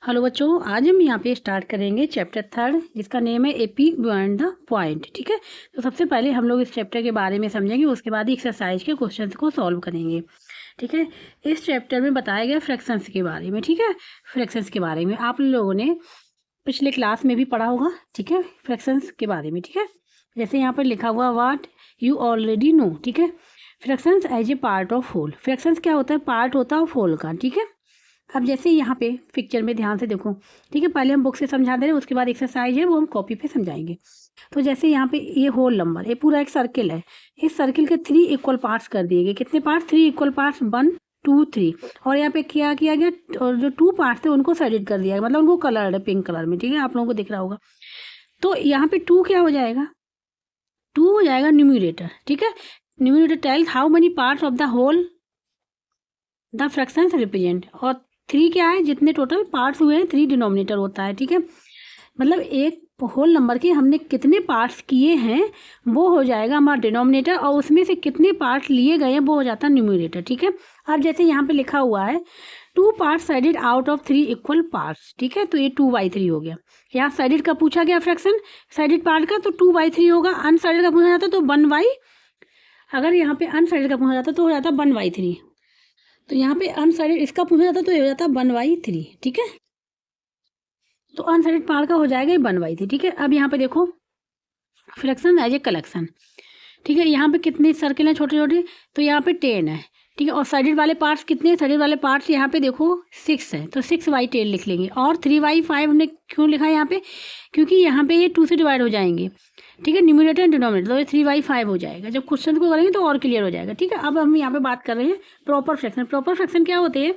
Hello बच्चों, आज हम यहाँ पे स्टार्ट करेंगे चैप्टर 3 जिसका नेम है a peak beyond the point. ठीक है, तो सबसे पहले हम लोग इस चैप्टर के बारे में समझेंगे, उसके बाद एक्सरसाइज के क्वेश्चंस को सॉल्व करेंगे। ठीक है, इस चैप्टर में बताया गया फ्रैक्शंस के बारे में। ठीक है, फ्रैक्शंस के बारे में आप लोगों ने पिछले क्लास में भी पढ़ा होगा। ठीक है, फ्रैक्शंस के बारे में। ठीक है, जैसे यहाँ पर लिखा हुआ वाट यू ऑलरेडी नो। ठीक है, fractions as a part of whole. Fractions क्या होता है? पार्ट होता है ऑफ होल का। ठीक है, अब जैसे यहाँ पे पिक्चर में ध्यान से देखो। ठीक है, पहले हम बुक से समझा दे रहे हैं, उसके बाद एक्सरसाइज है वो हम कॉपी पे समझाएंगे। तो जैसे यहाँ पे ये होल नंबर, ये पूरा एक सर्किल है। इस सर्किल के 3 इक्वल पार्ट्स कर दिए गए। कितने पार्ट? 3 equal parts, 1 2 3। और यहाँ पे क्या किया गया, और जो 2 पार्ट्स थे उनको शेडेड कर दिया गया, मतलब उनको कलर्ड है पिंक कलर में। ठीक है, आप लोगों को दिख रहा होगा। तो यहाँ पे 2 क्या हो जाएगा? 2 हो जाएगा न्यूमरेटर। ठीक है, numerator tells how many parts of the whole the fractions represent. और 3 क्या है? जितने टोटल पार्ट्स हुए हैं 3 डिनोमिनेटर होता है। ठीक है, मतलब एक होल नंबर के हमने कितने पार्ट्स किए हैं वो हो जाएगा हमारा डिनोमिनेटर, और उसमें से कितने पार्ट्स लिए गए हैं वो हो जाता है न्यूमरेटर। ठीक है, अब जैसे यहाँ पे लिखा हुआ है 2 parts sided out of 3 equal parts. ठीक है, तो ये 2/3 हो गया। यहाँ साइडेड का पूछा गया फ्रैक्शन, साइडेड पार्ट का, तो 2/3 होगा। अनसाइडेड का पूछा जाता तो 1/, अगर यहाँ पे अनसाइडेड का पूछा जाता तो हो जाता 1/3। तो यहाँ पे अनसाइडेड इसका पूछा जाता तो ये हो जाता 1/3। ठीक है, तो अनसाइडेड पार्ट का हो जाएगा 1/3। ठीक है, अब यहाँ पे देखो फ्रैक्शन एज ए कलेक्शन। ठीक है, यहाँ पे कितने सर्किल हैं छोटे छोटे? तो यहाँ पे 10 है। ठीक है, और साइडेड वाले पार्ट्स कितने हैं? साइडेड वाले पार्ट्स यहाँ पे देखो 6 है, तो 6/10 लिख लेंगे। और 3/5 हमने क्यों लिखा है यहाँ पे? क्योंकि यहाँ पे ये 2 से डिवाइड हो जाएंगे। ठीक है, न्यूमरेटर एंड डिनोमिनेटर, तो ये 3/5 हो जाएगा। जब क्वेश्चन को करेंगे तो और क्लियर हो जाएगा। ठीक है, अब हम यहाँ पे बात कर रहे हैं प्रॉपर फ्रैक्शन। प्रॉपर फ्रैक्शन क्या होते हैं?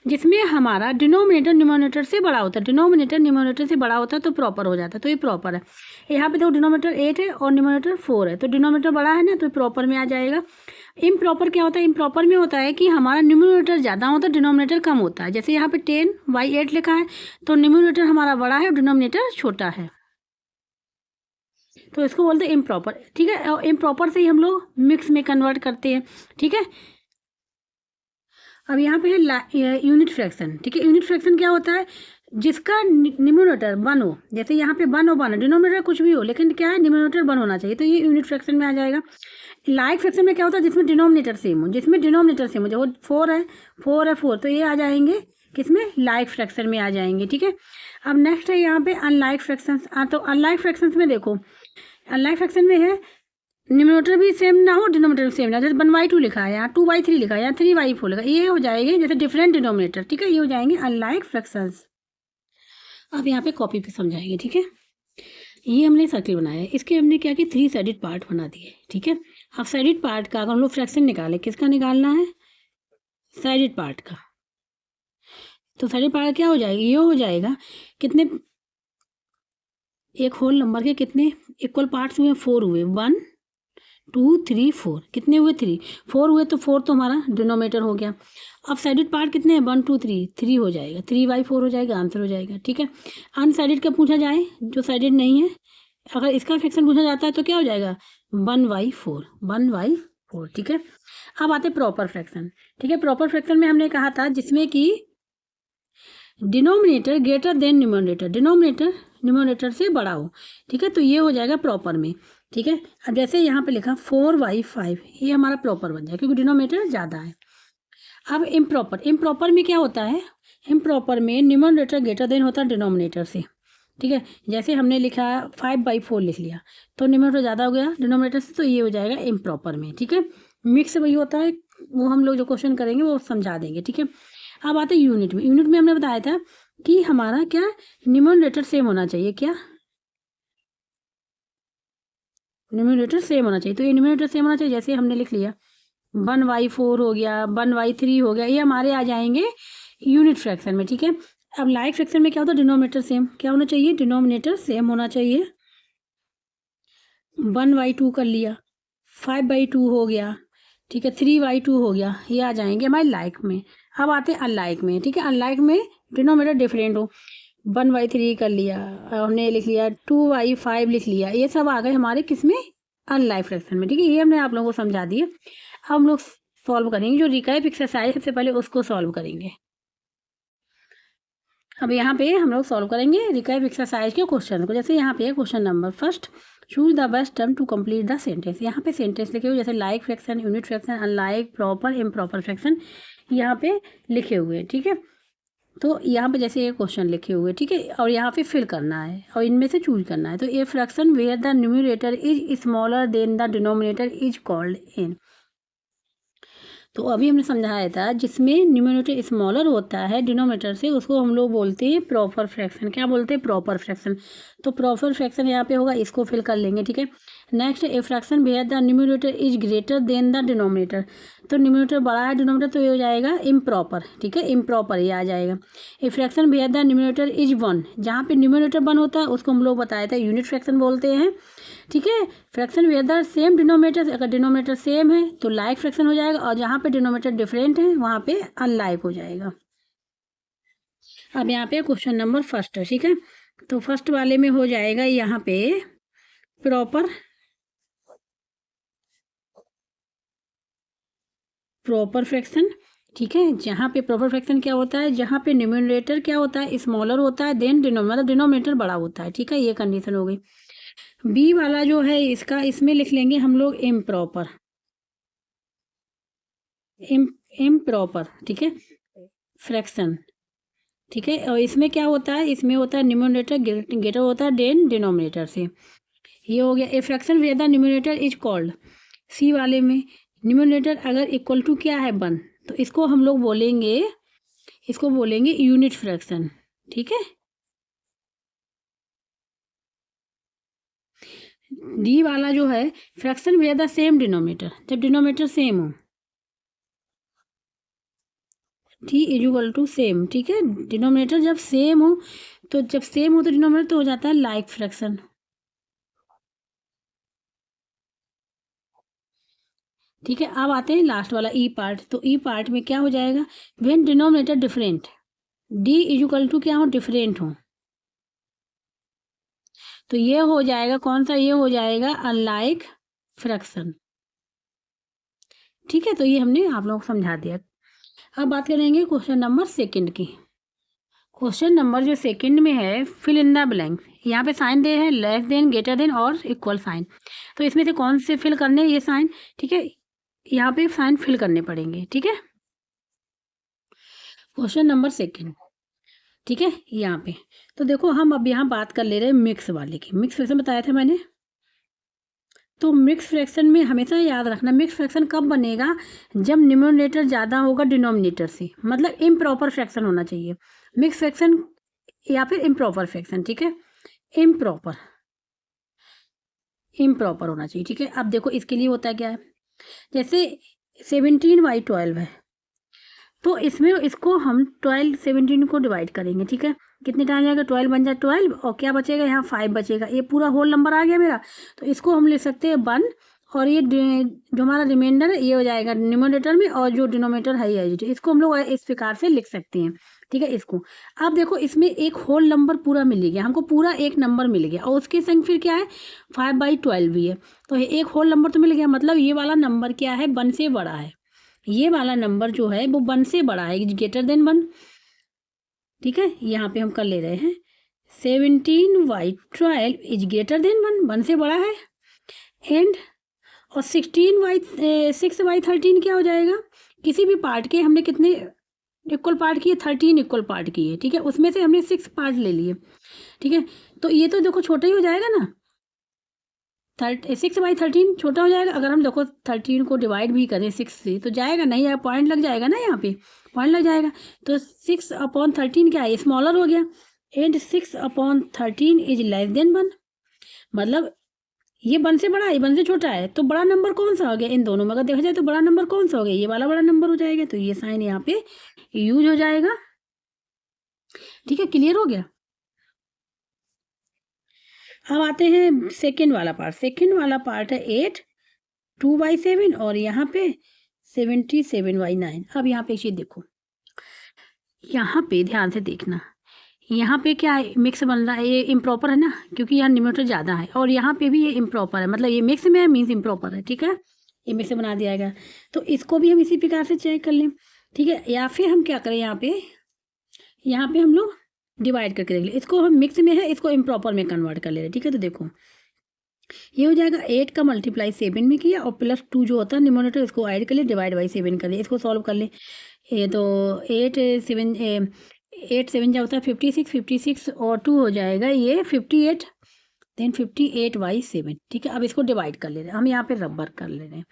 जिसमें हमारा डिनोमिनेटर न्यूमरेटर से बड़ा होता है। डिनोमिनेटर न्यूमरेटर से बड़ा होता है तो प्रॉपर हो जाता है, तो ये प्रॉपर है। यहाँ पे देखो डिनोमिनेटर 8 है और न्यूमरेटर 4 है, तो डिनोमिनेटर बड़ा है ना, तो प्रॉपर में आ जाएगा। इम्प्रॉपर क्या होता है? इम्प्रॉपर में होता है कि हमारा न्यूमरेटर ज़्यादा होता है, डिनोमिनेटर कम होता है। जैसे यहाँ पे 10/8 लिखा है, तो न्यूमरेटर हमारा बड़ा है और डिनोमिनेटर छोटा है, तो इसको बोलते हैं इम्प्रॉपर। ठीक है, और इम्प्रॉपर से ही हम लोग मिक्स में कन्वर्ट करते हैं। ठीक है, अब यहाँ पे है यूनिट फ्रैक्शन। ठीक है, यूनिट फ्रैक्शन क्या होता है? जिसका न्यूमरेटर 1 हो। जैसे यहाँ पे 1 और 1 है, डिनोमिनेटर कुछ भी हो, लेकिन क्या है, न्यूमरेटर 1 होना चाहिए, तो ये यूनिट फ्रैक्शन में आ जाएगा। लाइक फ्रैक्शन में क्या होता है? जिसमें डिनोमिनेटर सेम हो। जिसमें डिनोमिनेटर सेम हो, जो 4 है 4 है 4, तो ये आ जाएंगे किसमें? लाइक फ्रैक्शन में आ जाएंगे। ठीक है, अब नेक्स्ट है यहाँ पे अनलाइक फ्रैक्शंस। तो अनलाइक फ्रैक्शंस में देखो, अनलाइक फ्रैक्शन में है न्यूमरेटर भी सेम ना हो, डिनोमिनेटर भी सेम ना हो। जैसे 1/2 लिखा है, यहाँ 2/3 लिखा है, यहाँ 3/4 लिखा है, ये हो जाएंगे जैसे डिफरेंट डिनोमिनेटर। ठीक है, ये हो जाएंगे अनलाइक फ्रैक्शंस। अब यहाँ पे कॉपी पे समझाएंगे। ठीक है, ये हमने सर्किल बनाया है, इसके हमने क्या किया, 3 साइडेड पार्ट बना दिए। ठीक है, अब साइडेड पार्ट का अगर हम लोग फ्रैक्शन निकाले, किसका निकालना है? साइडेड पार्ट का। तो साइडेड पार्ट क्या हो जाएगा? ये हो जाएगा कितने, एक होल नंबर के कितने इक्वल पार्ट्स हुए? 4 हुए। 1 2 3 4, कितने हुए? 3 4 हुए, तो 4 तो हमारा डिनोमिनेटर हो गया। अब साइडेड पार्ट कितने हैं? 1 2 3, 3 हो जाएगा, 3/4 हो जाएगा, आंसर हो जाएगा। ठीक है, अनसाइडेड का पूछा जाए, जो साइडेड नहीं है, अगर इसका फ्रैक्शन पूछा जाता है तो क्या हो जाएगा? 1/4, 1/4। ठीक है, अब आते प्रॉपर फ्रैक्शन। ठीक है, प्रॉपर फ्रैक्शन में हमने कहा था जिसमें कि denominator greater than numerator, denominator numerator से बड़ा हो। ठीक है, तो ये हो जाएगा प्रॉपर में। ठीक है, अब जैसे यहाँ पे लिखा 4/5, ये हमारा प्रॉपर बन जाएगा क्योंकि डिनोमिनेटर ज़्यादा है। अब इम्प्रॉपर, इम्प्रॉपर में क्या होता है? इम्प्रॉपर में न्यूमरेटर ग्रेटर देन होता है डिनोमिनेटर से। ठीक है, जैसे हमने लिखा 5/4 लिख लिया, तो न्यूमरेटर ज़्यादा हो गया डिनोमिनेटर से, तो ये हो जाएगा इम्प्रॉपर में। ठीक है, मिक्स वही होता है, वो हम लोग जो क्वेश्चन करेंगे वो समझा देंगे। ठीक है, अब आते हैं यूनिट में। यूनिट में हमने बताया था कि हमारा क्या, न्यूमरेटर सेम होना चाहिए। क्या? न्यूमरेटर सेम होना चाहिए, तो ये न्यूमरेटर सेम होना चाहिए। जैसे हमने लिख लिया 1/4 हो गया, 1/3 हो गया, ये हमारे आ जाएंगे यूनिट फ्रैक्शन में। ठीक है, अब लाइक फ्रैक्शन में क्या होता है? डिनोमिनेटर सेम क्या होना चाहिए? डिनोमिनेटर सेम होना चाहिए। 1/2 कर लिया, 5/2 हो गया। ठीक है, 3/2 हो गया, ये आ जाएंगे हमारे लाइक में। अब आते हैं अनलाइक में। ठीक है, अनलाइक में डिनोमिनेटर डिफरेंट हो, 1/3 कर लिया, हमने लिख लिया 2/5 लिख लिया, ये सब आ गए हमारे किसमें? अनलाइक फ्रैक्शन में। ठीक है, ये हमने आप लोगों को समझा दिए। अब हम लोग सॉल्व करेंगे, जो रिकैप एक्सरसाइज सबसे पहले उसको सॉल्व करेंगे। अब यहाँ पे हम लोग सॉल्व करेंगे रिकैप एक्सरसाइज के क्वेश्चन को। जैसे यहाँ पे question number first, choose the best term to complete the sentence. यहाँ पे सेंटेंस लिखे हुए जैसे like fraction, unit fraction, unlike, proper, improper fraction यहाँ पे लिखे हुए हैं, ठीक है। तो यहाँ पे जैसे ये क्वेश्चन लिखे हुए, ठीक है, और यहाँ पे फिल करना है और इनमें से चूज करना है। तो a fraction where the numerator is smaller than the denominator is called an. तो अभी हमने समझाया था जिसमें न्यूमरेटर स्मॉलर होता है डिनोमिनेटर से, उसको हम लोग बोलते हैं प्रॉपर फ्रैक्शन। क्या बोलते हैं? Proper fraction. तो प्रॉपर फ्रैक्शन यहाँ पे होगा, इसको फिल कर लेंगे, ठीक है। Next, a fraction where the numerator is greater than the denominator. तो न्यूमरेटर बड़ा है डिनोमिनेटर, तो ये हो जाएगा इम्प्रॉपर, ठीक है, इम्प्रॉपर ये आ जाएगा। A fraction where the numerator is 1, जहाँ पे न्यूमरेटर 1 होता है उसको हम लोग बताया था यूनिट फ्रैक्शन बोलते हैं, ठीक है। Fraction where the same denominator, अगर डिनोमिनेटर सेम है तो लाइक फ्रैक्शन हो जाएगा, और जहाँ पे डिनोमिनेटर डिफरेंट है वहाँ पे अनलाइक हो जाएगा। अब यहाँ पे क्वेश्चन नंबर फर्स्ट है, ठीक है। तो फर्स्ट वाले में हो जाएगा यहाँ पे प्रॉपर फ्रैक्शन, ठीक है। जहाँ पे प्रॉपर फ्रैक्शन क्या होता है, जहाँ पे न्यूमरेटर क्या होता है, स्मॉलर होता है देन डिनोमिनेटर बड़ा होता है, ठीक है। ये कंडीशन हो गई। बी वाला जो है इसका, इसमें लिख लेंगे हम लोग इम्प्रॉपर, इम्प्रॉपर, ठीक है, फ्रैक्शन, ठीक है। और इसमें क्या होता है, इसमें होता है न्यूमरेटर ग्रेटर होता है देन डिनोमिनेटर से। ये हो गया a fraction where the numerator is called. C वाले में न्यूमरेटर अगर इक्वल टू क्या है 1, तो इसको हम लोग बोलेंगे, इसको बोलेंगे यूनिट फ्रैक्शन, ठीक है। डी वाला जो है fraction where the same denominator, जब डिनोमिनेटर सेम हो, T is equal to same, ठीक है। डिनोमिनेटर जब सेम हो, तो जब सेम हो तो डिनोमिनेटर तो हो जाता है लाइक फ्रैक्शन, ठीक है। अब आते हैं लास्ट वाला ई पार्ट। तो ई पार्ट में क्या हो जाएगा, when denominator different, D is equal to क्या हो, डिफरेंट हो, तो ये हो जाएगा कौन सा, ये हो जाएगा अनलाइक फ्रैक्शन, ठीक है। तो ये हमने आप लोगों को समझा दिया। अब बात करेंगे क्वेश्चन नंबर सेकंड की। क्वेश्चन नंबर जो सेकंड में है, फिल इन द ब्लैंक। यहाँ पे साइन दे है, लेस देन, ग्रेटर देन और इक्वल साइन। तो इसमें से कौन से फिल करने हैं ये साइन, ठीक है। यहाँ पे साइन फिल करने पड़ेंगे, ठीक है। क्वेश्चन नंबर सेकंड, ठीक है। यहाँ पे तो देखो हम अब यहाँ बात कर ले रहे हैं मिक्स वाले की। मिक्स फ्रैक्शन बताया था मैंने। तो मिक्स फ्रैक्शन में हमेशा याद रखना, मिक्स फ्रैक्शन कब बनेगा, जब न्यूमरेटर ज़्यादा होगा डिनोमिनेटर से, मतलब इम्प्रॉपर फ्रैक्शन होना चाहिए मिक्स फ्रैक्शन या फिर इम्प्रॉपर फ्रैक्शन, ठीक है। इम्प्रॉपर होना चाहिए, ठीक है। अब देखो इसके लिए होता है क्या है, जैसे 17/12 है, तो इसमें इसको हम 17 को डिवाइड करेंगे, ठीक है। कितने टाइम जाएगा, 12 बन जाए 12, और क्या बचेगा यहाँ 5 बचेगा, ये पूरा होल नंबर आ गया मेरा। तो इसको हम लिख सकते हैं 1, और ये जो हमारा रिमाइंडर है ये हो जाएगा न्यूमरेटर में, और जो डिनोमिनेटर है ये, इसको हम लोग इस प्रकार से लिख सकते हैं, ठीक है। इसको अब देखो इसमें एक होल नंबर पूरा मिल गया हमको, पूरा एक नंबर मिल गया, और उसके संग फिर क्या है 5/12 भी है। तो एक होल नंबर तो मिल गया, मतलब ये वाला नंबर क्या है, 1 से बड़ा है। ये वाला नंबर जो है वो 1 से बड़ा है, ग्रेटर देन 1, ठीक है। यहाँ पे हम कर ले रहे हैं 17/12 इज ग्रेटर देन 1 से बड़ा है। एंड और 6/13 क्या हो जाएगा, किसी भी पार्ट के हमने कितने इक्वल पार्ट किए, 13 इक्वल पार्ट किए, ठीक है। उसमें से हमने 6 पार्ट ले लिए, ठीक है। तो ये तो देखो छोटा ही हो जाएगा ना, 6/13 छोटा हो जाएगा। अगर हम देखो 13 को डिवाइड भी करें 6 से तो जाएगा नहीं, या पॉइंट लग जाएगा ना, यहाँ पे पॉइंट लग जाएगा। तो 6/13 क्या है, स्मॉलर हो गया। एंड 6/13 इज लेस देन 1, मतलब ये 1 से बड़ा है, 1 से छोटा है, तो बड़ा नंबर कौन सा हो गया, इन दोनों में अगर देखा जाए तो बड़ा नंबर कौन सा हो गया, ये वाला बड़ा नंबर हो जाएगा। तो ये साइन यहाँ पे यूज हो जाएगा, ठीक है। क्लियर हो गया। अब आते हैं सेकेंड वाला पार्ट। सेकेंड वाला पार्ट है 8 2/7, और यहाँ पे 77/9। अब यहाँ पे एक चीज़ देखो, यहाँ पे ध्यान से देखना, यहाँ पे क्या है, मिक्स बन रहा है, ये इम्प्रॉपर है ना, क्योंकि यहाँ न्यूमरेटर ज़्यादा है, और यहाँ पे भी ये इम्प्रॉपर है, मतलब ये मिक्स में है मीन्स इम्प्रॉपर है, ठीक है। ये मिक्स बना दिया गया, तो इसको भी हम इसी प्रकार से चेक कर लें, ठीक है। या फिर हम क्या करें, यहाँ पे हम लोग डिवाइड करके देख ले, इसको हम मिक्स में है, इसको इम्प्रॉपर में कन्वर्ट कर ले रहे, ठीक है। तो देखो ये हो जाएगा 8 का मल्टीप्लाई 7 में किया और +2 जो होता है न्यूमरेटर इसको ऐड कर ले, डिवाइड बाई 7 कर ले, इसको सॉल्व कर ले। ये तो 8 7 क्या होता है 56, 56 और 2 हो जाएगा ये 58, देन 58/7, ठीक है। अब इसको डिवाइड कर ले रहे हैं हम, यहाँ पे रबर कर ले रहे हैं।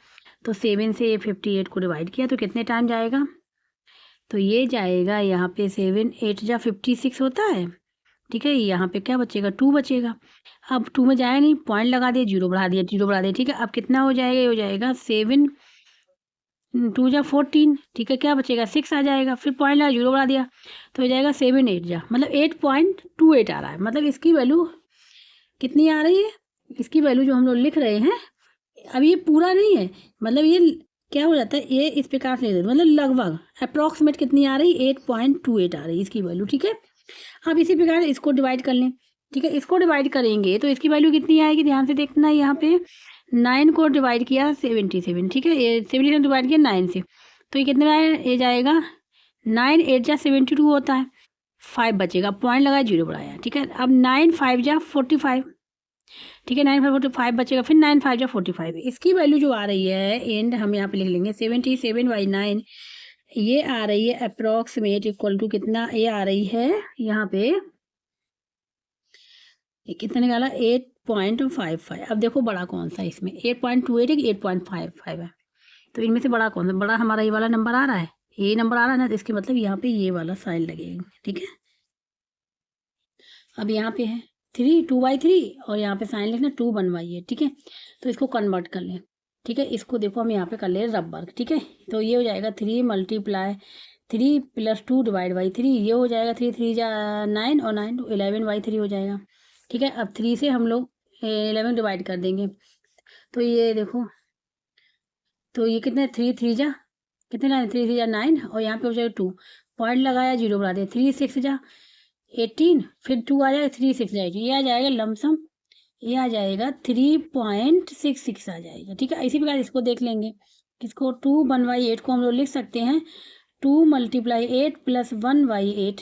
तो 7 से 58 को डिवाइड किया तो कितने टाइम जाएगा, तो ये जाएगा यहाँ पे 7 8 जा 56 होता है, ठीक है। यहाँ पे क्या बचेगा 2 बचेगा। अब 2 में जाए नहीं, पॉइंट लगा दिया, 0 बढ़ा दिया, 0 बढ़ा दिया, ठीक है। अब कितना हो जाएगा, ये हो जाएगा 7 2 जा 14, ठीक है। क्या बचेगा 6 आ जाएगा, फिर पॉइंट लगा 0 बढ़ा दिया तो हो जाएगा 7 8 जा, मतलब 8.28 आ रहा है। मतलब इसकी वैल्यू कितनी आ रही है, इसकी वैल्यू जो हम लोग लिख रहे हैं अब ये पूरा नहीं है, मतलब ये क्या हो जाता है, ये इस प्रकार से मतलब लगभग अप्रॉक्सीमेट कितनी आ रही, 8.28 आ रही है इसकी वैल्यू, ठीक है। अब इसी प्रकार इसको डिवाइड कर लें, ठीक है। इसको डिवाइड करेंगे तो इसकी वैल्यू कितनी आएगी, ध्यान से देखना। यहाँ पे 9 को डिवाइड किया 77, ठीक है। ये 77 डिवाइड किया 9 से, तो ये कितना है, ये जाएगा 9 8 जा 72 होता है, 5 बचेगा, पॉइंट लगाया 0 बढ़ाया, ठीक है। अब 9 5 जा 45, ठीक है। 9 5 45 बचेगा, फिर 9 5 जा 45, इसकी वैल्यू जो आ रही है एंड हम यहाँ पे लिख लेंगे 77/9, ये आ रही है अप्रॉक्सीमेट इक्वल टू कितना, ये आ रही है यहाँ पे ये कितना निकाला 8.55। अब देखो बड़ा कौन सा है इसमें, 8.28 है कि 8.55 है, तो इनमें से बड़ा कौन सा, बड़ा हमारा ये वाला नंबर आ रहा है, ये नंबर आ रहा है ना, तो इसके मतलब यहाँ पे ये वाला साइन लगेगा, ठीक है। अब यहाँ पे है 3 2/3 और यहाँ पे साइन लिखना 2 1/8, ठीक है। तो इसको कन्वर्ट कर लें, ठीक है। इसको देखो हम यहाँ पे कर ले रबर, ठीक है। तो ये हो जाएगा 3 × 3 + 2 / 3, ये हो जाएगा 3 3 जा 9 और 9 तो 11/3 हो जाएगा, ठीक है। अब 3 से हम लोग 11 डिवाइड कर देंगे, तो ये देखो, तो ये कितने 3 3 जा कितने लाए, 3 3 जा 9 और यहाँ पे हो जाएगा 2, पॉइंट लगाया 0 बढ़ा दिया, 3 6 जा 18, फिर 2 आ जाएगा, 3 6 जाएगी, ये आ जाएगा लमसम, ये आ जाएगा 3.66 आ जाएगा, ठीक है। इसी प्रकार इसको देख लेंगे, किसको 2 1/8 को हम लोग लिख सकते हैं 2 × 8 + 1/8,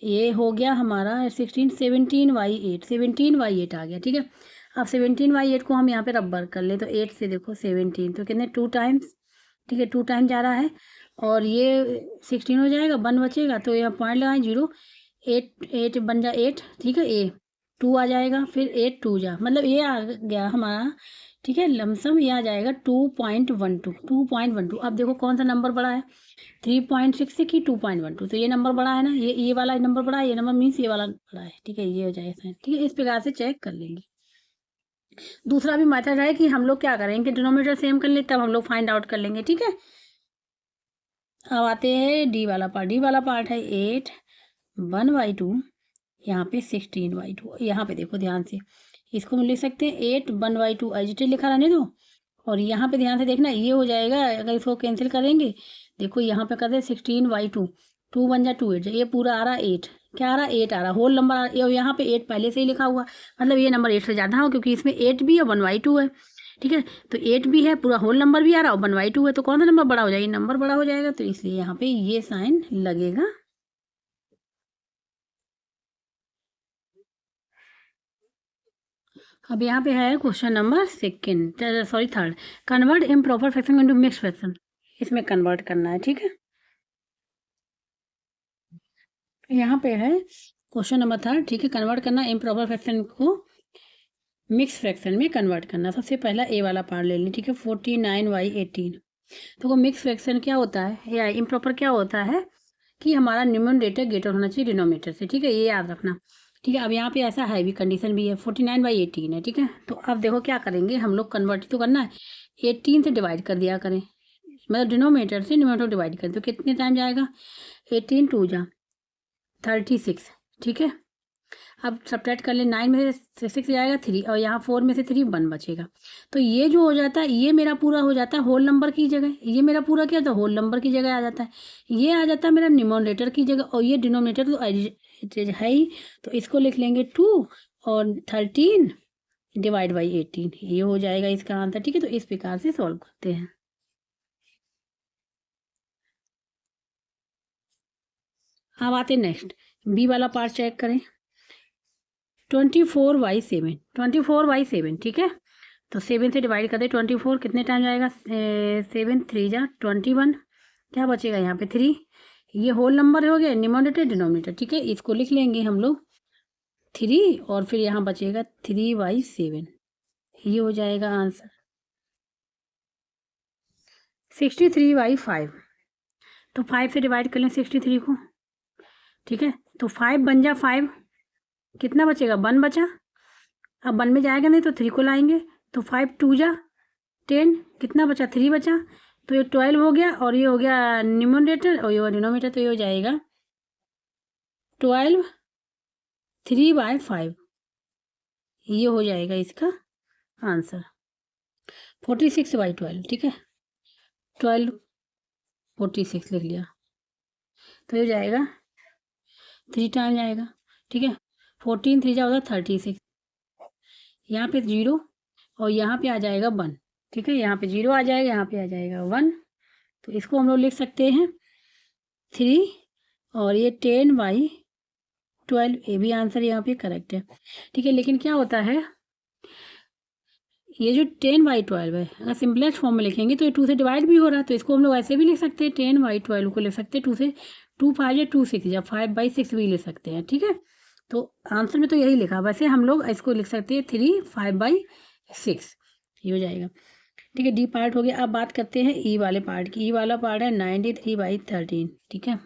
ये हो गया हमारा 16 17/8, 17/8 आ गया, ठीक है। अब 17/8 को हम यहाँ पे रबर कर ले, तो 8 से देखो 17 तो कितने 2 टाइम्स, ठीक है, 2 टाइम जा रहा है और ये 16 हो जाएगा, 1 बचेगा, तो यहाँ पॉइंट लगाएं 0, 8 8 बन जा 8, ठीक है। ये 2 आ जाएगा, फिर 8 2 जा, मतलब ये आ गया हमारा, ठीक है, लमसम ये आ जाएगा 2.12। अब देखो कौन सा नंबर बड़ा है, 3.66 की 2.12, तो ये नंबर बड़ा है ना, ये वाला नंबर बड़ा है, ये नंबर मीन्स ये वाला बड़ा है, ठीक है। ये हो जाएगा, ठीक है। इस प्रकार से चेक कर लेंगे। दूसरा भी मेथड है कि हम लोग क्या करेंगे, डिनोमिनेटर सेम कर ले, तब हम लोग फाइंड आउट कर लेंगे, ठीक है। अब आते हैं डी वाला पार्ट, डी वाला पार्ट है 8 1/2, यहाँ पे 16/2, यहाँ पे देखो ध्यान से, इसको हम लिख सकते हैं 8 1/2 एजिटेड लिखा रहने दो, और यहाँ पे ध्यान से देखना, ये हो जाएगा, अगर इसको कैंसिल करेंगे, देखो यहाँ पे कर दे 16/2, 2 1 जा 2 8 जा, ये पूरा आ रहा 8, क्या आ रहा 8 आ रहा, होल नंबर आ रहा, यहाँ पे 8 पहले से ही लिखा हुआ, मतलब ये नंबर 8 से ज़्यादा हो, क्योंकि इसमें 8 भी है 1/2 है, ठीक है। तो 8 भी है, पूरा होल नंबर भी आ रहा और 1/2 है, तो कौन सा नंबर बड़ा हो जाएगा, नंबर बड़ा हो जाएगा, तो इसलिए यहाँ पे ये साइन लगेगा। अब यहाँ पे है question number third, convert improper fraction into mixed fraction, इसमें कन्वर्ट करना है, ठीक है। यहाँ पे है क्वेश्चन नंबर थर्ड, ठीक है, कन्वर्ट करना इम्प्रॉपर फ्रैक्शन को मिक्स फ्रैक्शन में कन्वर्ट करना। सबसे पहला ए वाला पार्ट ले लें, ठीक है, 49/18। तो वो मिक्स फ्रैक्शन क्या होता है या इम्प्रॉपर क्या होता है कि हमारा न्यूमरेटर ग्रेटर होना चाहिए डिनोमिनेटर से, ठीक है, ये याद रखना, ठीक है। अब यहाँ पे ऐसा है भी कंडीशन भी है, 49/18 है, ठीक है। तो अब देखो क्या करेंगे हम लोग, कन्वर्ट तो करना है, 18 से डिवाइड कर दिया करें, मतलब डिनोमिनेटर से न्यूमरेटर डिवाइड करें, तो कितने टाइम जाएगा, 18 2 जा 36, ठीक है। अब सब्ट्रैक्ट कर ले, 9 में से 6 जाएगा 3 और यहाँ 4 में से 3 1 बचेगा, तो ये जो हो जाता है ये मेरा पूरा हो जाता है होल नंबर की जगह, ये मेरा पूरा क्या होता है होल नंबर की जगह आ जाता है, ये आ जाता है मेरा न्यूमरेटर की जगह, और ये डिनोमिनेटर तो है ही, तो इसको लिख लेंगे 2 और 13 डिवाइड बाई 18, ये हो जाएगा इसका आंसर, ठीक है। तो इस प्रकार से सॉल्व करते हैं। अब आते नेक्स्ट, बी वाला पार्ट चेक करें, 24/7, 24/7, ठीक है। तो 7 से डिवाइड कर दे 24, कितने टाइम जाएगा, 7 3 जा 21, क्या बचेगा यहाँ पे 3, ये होल नंबर हो गया, न्यूमरेटर डिनोमिनेटर, ठीक है। इसको लिख लेंगे हम लोग 3 और फिर यहाँ बचेगा 3/7, ये हो जाएगा आंसर 63/5। तो 5 से डिवाइड कर लें 63 को, ठीक है। तो 5 बन जा 5, कितना बचेगा 1 बचा, अब 1 में जाएगा नहीं तो 3 को लाएंगे, तो 5 2 जा 10, कितना बचा 3 बचा, तो ये 12 हो गया और ये हो गया न्यूमरेटर और ये डिनोमिनेटर, तो ये हो जाएगा 12 3/5, ये हो जाएगा इसका आंसर 46/12, ठीक है। 12 46 लिख लिया, तो ये जाएगा 3 टाइम जाएगा, ठीक है। 14 3 जा होगा 36, यहाँ पे 0 और यहाँ पे आ जाएगा 1, ठीक है। यहाँ पे 0 आ जाएगा, यहाँ पे आ जाएगा 1, तो इसको हम लोग लिख सकते हैं 3 और ये 10/12, ये भी आंसर यहाँ पे करेक्ट है, ठीक है। लेकिन क्या होता है, ये जो 10/12 है, अगर सिंपलेस्ट फॉर्म में लिखेंगे तो ये 2 से डिवाइड भी हो रहा है, तो इसको हम लोग ऐसे भी लिख सकते हैं, 10/12 को लिख सकते हैं 2 से, 2 5 या 2 6 या 5/6 भी लिख सकते हैं, ठीक है। तो आंसर में तो यही लिखा, वैसे हम लोग इसको लिख सकते हैं 3 5/6, ये हो जाएगा, ठीक है। डी पार्ट हो गया। अब बात करते हैं ई वाले पार्ट की। ई वाला पार्ट है 93/13, ठीक है।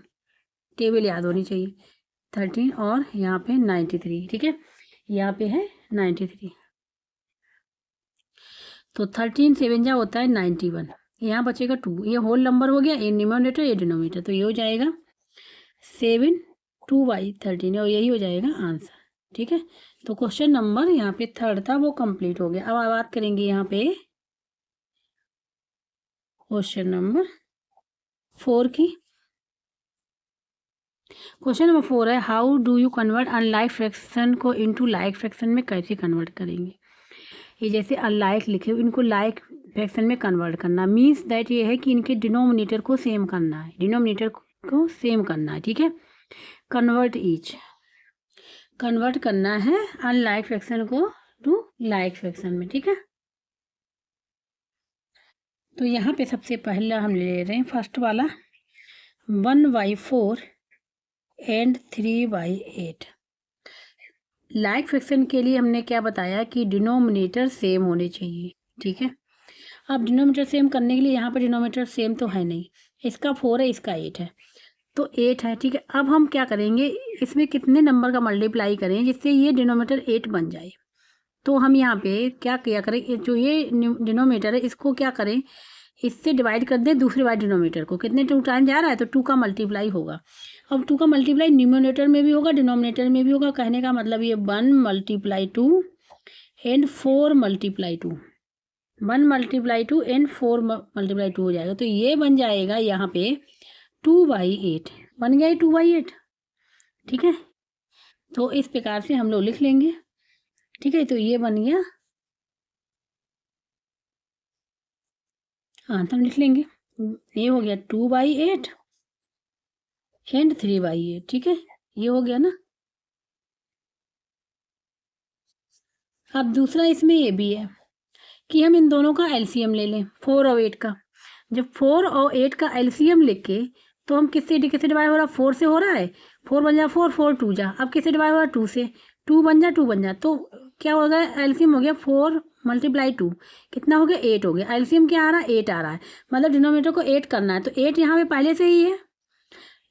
टेबल याद होनी चाहिए, 13 और यहाँ पे 93, ठीक है। यहाँ पे है 93, तो 13 7 जा होता है 91, यहाँ बचेगा 2, ये होल नंबर हो गया, ये न्यूमरेटर ये डिनोमिनेटर, तो ये हो जाएगा 7 2/13 और यही हो जाएगा आंसर, ठीक है। तो क्वेश्चन नंबर यहाँ पे 3 था वो कंप्लीट हो गया। अब बात करेंगे यहाँ पे क्वेश्चन नंबर 4 की। क्वेश्चन नंबर 4 है, how do you convert unlike fraction को इनटू लाइक फ्रैक्शन में कैसे कन्वर्ट करेंगे। ये जैसे अनलाइक लिखे इनको लाइक फ्रैक्शन में कन्वर्ट करना, मीन्स दैट ये है कि इनके डिनोमिनेटर को सेम करना है, डिनोमिनेटर को सेम करना है, ठीक है। कन्वर्ट ईच, कन्वर्ट करना है अनलाइक फ्रैक्शन को टू लाइक फ्रैक्शन में, ठीक है। तो यहाँ पे सबसे पहला हम ले रहे हैं फर्स्ट वाला 1/4 एंड 3/8। लाइक फ्रैक्शन के लिए हमने क्या बताया कि डिनोमिनेटर सेम होने चाहिए, ठीक है। अब डिनोमिनेटर सेम करने के लिए यहाँ पर डिनोमिनेटर सेम तो है नहीं, इसका 4 है इसका 8 है, तो 8 है, ठीक है। अब हम क्या करेंगे, इसमें कितने नंबर का मल्टीप्लाई करें जिससे ये डिनोमिनेटर 8 बन जाए। तो हम यहाँ पे क्या किया करें, जो ये डिनोमिनेटर है इसको क्या करें, इससे डिवाइड कर दें दूसरे वाले डिनोमिनेटर को, कितने 2 टाइम जा रहा है तो 2 का मल्टीप्लाई होगा। अब 2 का मल्टीप्लाई न्यूमरेटर में भी होगा डिनोमिनेटर में भी होगा, कहने का मतलब ये 1 × 2 एंड 4 × 2, 1 × 2 एंड 4 × 2 हो जाएगा। तो ये बन जाएगा यहाँ पे 2/8, बन गया 2/8, ठीक है। तो इस प्रकार से हम लोग लिख लेंगे, ठीक है। तो ये बन गया आंसर, लिख लेंगे, ये हो गया 2/8 एंड 3/8, ठीक है, ये हो गया ना। अब दूसरा इसमें ये भी है कि हम इन दोनों का एलसीएम ले लें 4 और 8 का। जब 4 और 8 का एलसीएम लेके तो हम किससे डिवाइड हो रहा है, 4 से हो रहा है, 4 बन जा 4 4 2 जा, अब किससे डिवाइड हो रहा है 2 से, 2 बन जा, तो क्या हो गया एलसीएम हो गया 4 × 2, कितना हो गया 8 हो गया। एलसीएम क्या आ रहा है 8 आ रहा है, मतलब डिनोमिनेटर को 8 करना है, तो 8 यहाँ पे पहले से ही है,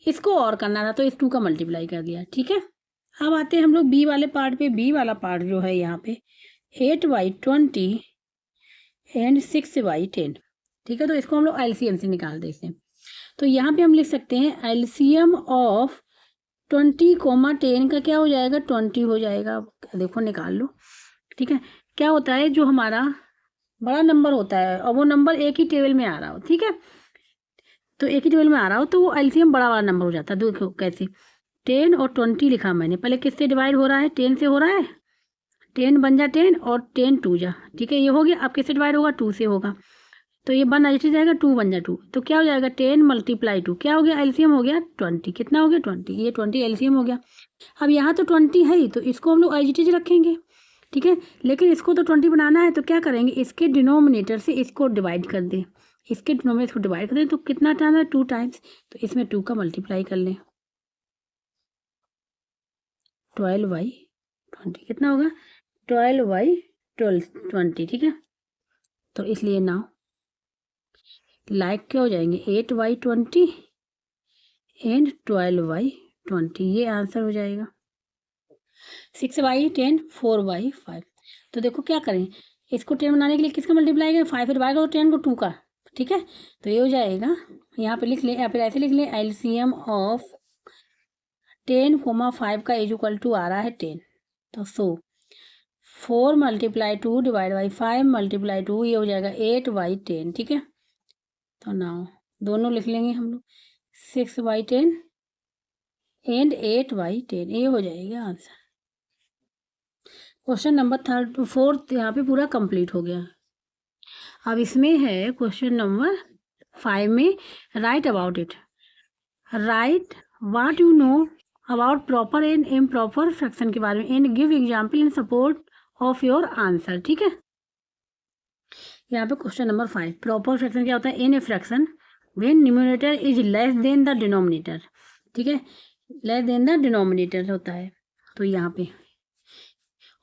इसको और करना था तो इस 2 का मल्टीप्लाई कर दिया, ठीक है। अब आते हैं हम लोग बी वाले पार्ट पे। बी वाला पार्ट जो है यहाँ पे 8/20 एंड 6/10, ठीक है। तो इसको हम लोग एलसीएम से निकाल देते हैं। तो यहाँ पे हम लिख सकते हैं एलसीएम ऑफ 20, 10 का क्या हो जाएगा 20 हो जाएगा, देखो निकाल लो, ठीक है। क्या होता है जो हमारा बड़ा नंबर होता है और वो नंबर एक ही टेबल में आ रहा हो, ठीक है, तो एक ही टेबल में आ रहा हो तो वो एलसीएम बड़ा वाला नंबर हो जाता है। देखो कैसे, 10 और 20 लिखा मैंने, पहले किससे डिवाइड हो रहा है 10 से हो रहा है, 10 बन जा 10 और 10 2 जा, ठीक है, ये हो गया। अब किससे डिवाइड होगा 2 से होगा, तो ये 1 एच जाएगा, 2 1 जा 2, तो क्या हो जाएगा 10 × 2, क्या हो गया एलसीएम हो गया 20, कितना हो गया 20, ये 20 एलसीएम हो गया। अब यहाँ तो 20 है ही, तो इसको हम लोग एज इट इज रखेंगे, ठीक है। लेकिन इसको तो 20 बनाना है, तो क्या करेंगे, इसके डिनोमिनेटर से इसको डिवाइड कर दें, इसके डिनोमिनेटर को डिवाइड कर दें, तो कितना टाइम है 2 टाइम्स, तो इसमें 2 का मल्टीप्लाई कर लें, 12/20 कितना होगा 12/20, ठीक है। तो इसलिए नाउ लाइक क्या हो जाएंगे 8/20 एंड 12/20, ये आंसर हो जाएगा। 6/10 4/5। तो देखो क्या करें, इसको 10 बनाने के लिए किसका मल्टीप्लाई करें, 5 डिवाइड करो 10 को 2 का, ठीक है। तो ये हो जाएगा, यहाँ पे लिख लें या फिर ऐसे लिख लें, एलसीएम ऑफ 10, 5 का इज इक्वल टू आ रहा है 10, तो 4 × 2 डिवाइड बाई 5 × 2, ये हो जाएगा 8/10, ठीक है। तो नाउ दोनों लिख लेंगे हम लोग, 6/10 एंड 8/10, ये हो जाएगा आंसर। क्वेश्चन नंबर 4 यहाँ पे पूरा कंप्लीट हो गया। अब इसमें है क्वेश्चन नंबर 5 में, right about it, right what you know about proper and improper fraction के बारे में, and give example in support of your answer, ठीक है। यहाँ पे क्वेश्चन नंबर 5, प्रॉपर फ्रैक्शन क्या होता है, in a fraction when numerator is less than the denominator, ठीक है, लेस देन द डिनोमिनेटर होता है। तो यहाँ पे,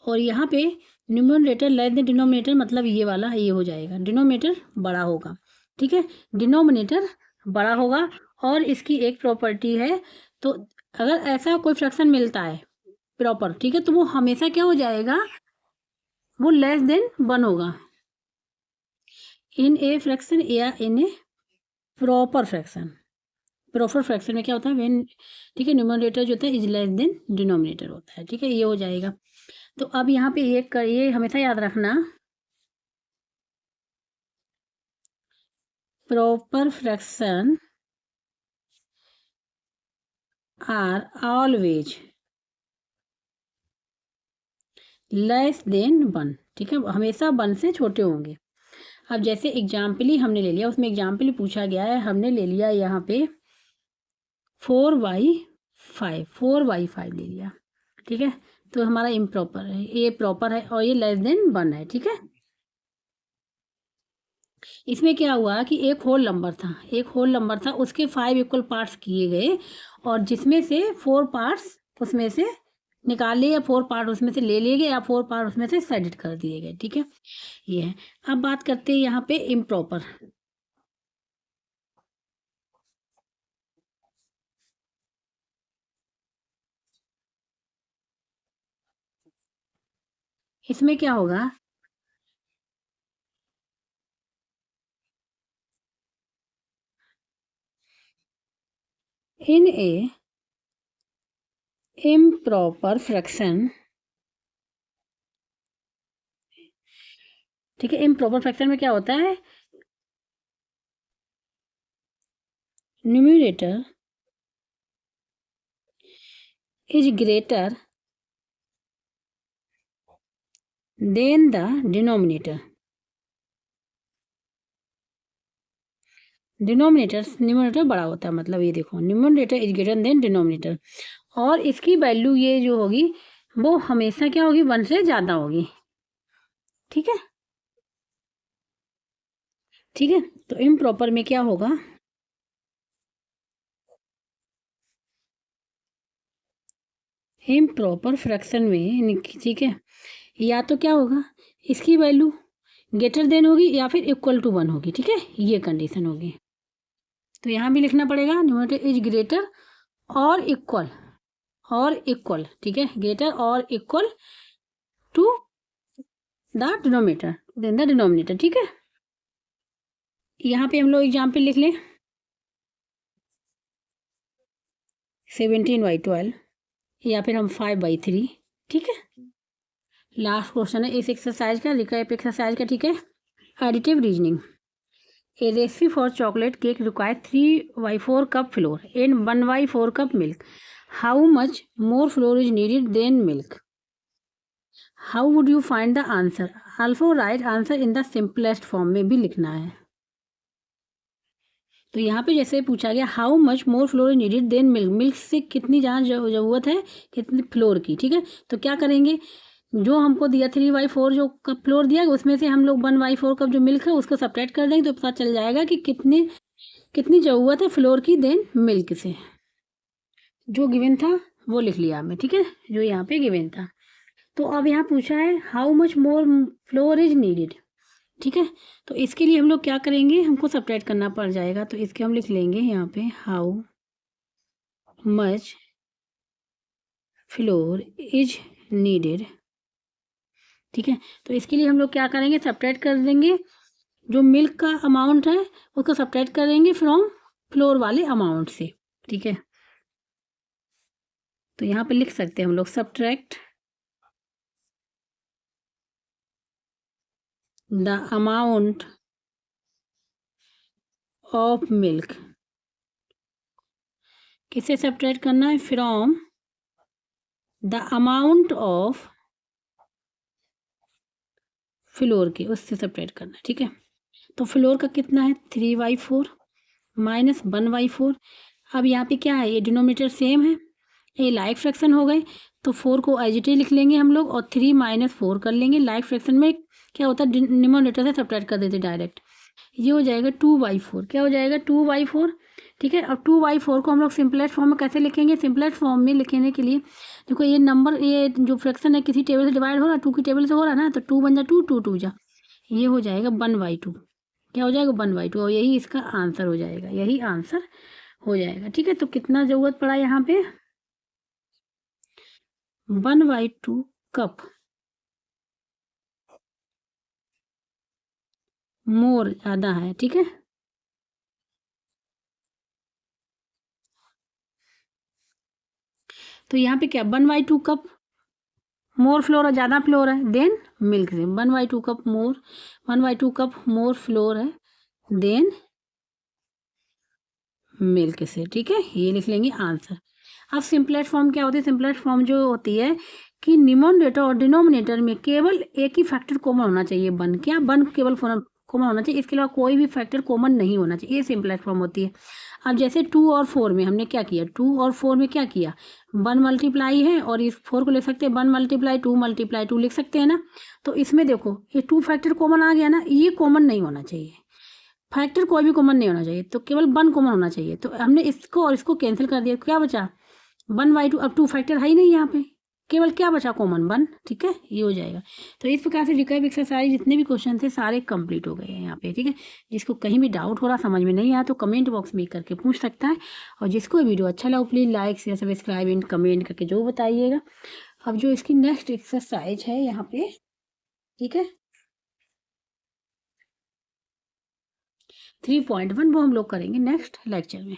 और यहाँ पे न्यूमरेटर लेस देन डिनोमिनेटर, मतलब ये वाला ये हो जाएगा, डिनोमिनेटर बड़ा होगा, ठीक है, डिनोमिनेटर बड़ा होगा। और इसकी एक प्रॉपर्टी है, तो अगर ऐसा कोई फ्रैक्शन मिलता है प्रॉपर, ठीक है, तो वो हमेशा क्या हो जाएगा, वो लेस देन 1 होगा इन ए फ्रैक्शन या इन ए प्रॉपर फ्रैक्शन। प्रॉपर फ्रैक्शन में क्या होता है, व्हेन, ठीक है, न्यूमरेटर जो होता है इज लेस देन डिनोमिनेटर होता है, ठीक है, ये हो जाएगा। तो अब यहाँ पे ये हमेशा याद रखना, proper fraction are always less than 1, ठीक है, हमेशा 1 से छोटे होंगे। अब जैसे एग्जाम्पल ही हमने ले लिया, उसमें एग्जाम्पल ही पूछा गया है, हमने ले लिया यहाँ पे 4/5 ले लिया, ठीक है, तो हमारा इम्प्रॉपर है, ये प्रॉपर है और ये लेस देन 1 है, ठीक है। इसमें क्या हुआ कि एक होल नंबर था, उसके 5 इक्वल पार्ट्स किए गए, और जिसमें से 4 पार्ट्स उसमें से निकाल लिए, या 4 पार्ट उसमें से ले लिए गए, या 4 पार्ट उसमें से सेडिट कर दिए गए, ठीक है, ये है। अब बात करते हैं यहाँ पे इम्प्रॉपर। इसमें क्या होगा, इन ए इम्प्रॉपर फ्रैक्शन, ठीक है, इम्प्रॉपर फ्रैक्शन में क्या होता है, numerator is greater than the denominator, numerator बड़ा होता है, मतलब ये देखो, numerator is greater than denominator, और इसकी वैल्यू ये जो होगी वो हमेशा क्या होगी, 1 से ज़्यादा होगी, ठीक है, ठीक है। तो इम्प्रॉपर में क्या होगा, इम्प्रॉपर फ्रैक्शन में, ठीक है, या तो क्या होगा, इसकी वैल्यू ग्रेटर देन होगी या फिर इक्वल टू 1 होगी, ठीक है, ये कंडीशन होगी। तो यहाँ भी लिखना पड़ेगा, न्यूमरेटर इज ग्रेटर और इक्वल, ठीक है, ग्रेटर और इक्वल टू द डिनोमिनेटर, ठीक है। यहाँ पे हम लोग एग्जाम्पल लिख लें, 17/12, या फिर हम 5/3, ठीक है। लास्ट क्वेश्चन है इस एक्सरसाइज का, रिकैप एक्सरसाइज का, ठीक है। Additive reasoning, a recipe for chocolate cake require 3/4 cup flour and 1/4 cup milk, how much more flour is needed than milk, how would you find the answer, also write answer in the simplest form में भी लिखना है। तो यहाँ पे जैसे पूछा गया how much more flour needed than milk, milk से कितनी ज़्यादा ज़रूरत है कितनी फ्लोर की, ठीक है। तो क्या करेंगे, जो हमको दिया 3/4 जो कप फ्लोर दिया उसमें से हम लोग 1/4 कप जो मिल्क है उसको सब्ट्रैक्ट कर देंगे तो पता चल जाएगा कि कितनी ज़रूरत है फ्लोर की देन मिल्क से। जो गिवन था वो लिख लिया हमने, ठीक है, जो यहाँ पे गिवन था। तो अब यहाँ पूछा है how much more flour is needed, ठीक है। तो इसके लिए हम लोग क्या करेंगे, हमको सब्ट्रैक्ट करना पड़ जाएगा। तो इसके हम लिख लेंगे यहाँ पे how much floor is needed, ठीक है। तो इसके लिए हम लोग क्या करेंगे, सब्ट्रैक्ट कर देंगे जो मिल्क का अमाउंट है उसको सब्ट्रैक्ट करेंगे फ्रॉम फ्लोर वाले अमाउंट से, ठीक है। तो यहाँ पे लिख सकते हैं हम लोग subtract the amount of milk, किससे सब्ट्रैक्ट करना है, from the amount of floor के, उससे सब्ट्रैक्ट करना है, ठीक है। तो फ्लोर का कितना है 3/4 माइनस 1/4। अब यहाँ पे क्या है, ये डिनोमिनेटर सेम है, ये लाइक फ्रैक्शन हो गए तो 4 को एज इट इज लिख लेंगे हम लोग और 3 - 4 कर लेंगे। लाइक फ्रैक्शन में क्या होता है, डिनोमिनेटर से सब्ट्रैक्ट कर देते डायरेक्ट। ये हो जाएगा 2/4, क्या हो जाएगा 2/4, ठीक है। अब 2/4 को हम लोग सिंपलेस्ट फॉर्म में कैसे लिखेंगे, सिंपलेस्ट फॉर्म में लिखने के लिए देखो ये नंबर, ये जो फ्रैक्शन है किसी टेबल से डिवाइड हो रहा है, 2 की टेबल से हो रहा है ना, तो 2 बन जा 2, 2 2 जा, ये हो जाएगा 1/2, क्या हो जाएगा 1/2 और यही इसका आंसर हो जाएगा, यही आंसर हो जाएगा, ठीक है। तो कितना ज़रूरत पड़ा यहाँ पे 1/2 कप मोर ज़्यादा है, ठीक है। तो यहाँ पे क्या 1/2 कप मोर फ्लोर है, ज़्यादा फ्लोर है देन मिल्क से 1/2 कप मोर, 1/2 कप मोर फ्लोर है देन मिल्क से, ठीक है। ये लिख लेंगे आंसर। अब सिंपलेस्ट फॉर्म क्या होती है, सिंपलेस्ट फॉर्म जो होती है कि न्यूमरेटर और डिनोमिनेटर में केवल एक ही फैक्टर कॉमन होना चाहिए, वन, क्या वन केवल कॉमन होना चाहिए, इसके अलावा कोई भी फैक्टर कॉमन नहीं होना चाहिए, ये सिंपलेस्ट फॉर्म होती है। अब जैसे 2 और 4 में हमने क्या किया, 2 और 4 में क्या किया, 1 मल्टीप्लाई है और इस 4 को लिख सकते हैं 1 × 2 लिख सकते हैं ना। तो इसमें देखो ये 2 फैक्टर कॉमन आ गया ना, ये कॉमन नहीं होना चाहिए, फैक्टर कोई भी कॉमन नहीं होना चाहिए, तो केवल 1 कॉमन होना चाहिए। तो हमने इसको और इसको कैंसिल कर दिया, क्या बचा 1/2, अब 2 फैक्टर है ही नहीं यहाँ पे, केवल क्या बचा कॉमन 1, ठीक है, ये हो जाएगा। तो इस प्रकार से रिकैप एक्सरसाइज जितने भी क्वेश्चन थे सारे कंप्लीट हो गए हैं यहाँ पे, ठीक है। जिसको कहीं भी डाउट हो रहा समझ में नहीं आया तो कमेंट बॉक्स में करके पूछ सकता है, और जिसको वीडियो अच्छा लगा please like share subscribe and comment करके जो बताइएगा। अब जो इसकी नेक्स्ट एक्सरसाइज है यहाँ पे, ठीक है, 3.1 वो हम लोग करेंगे नेक्स्ट लेक्चर में।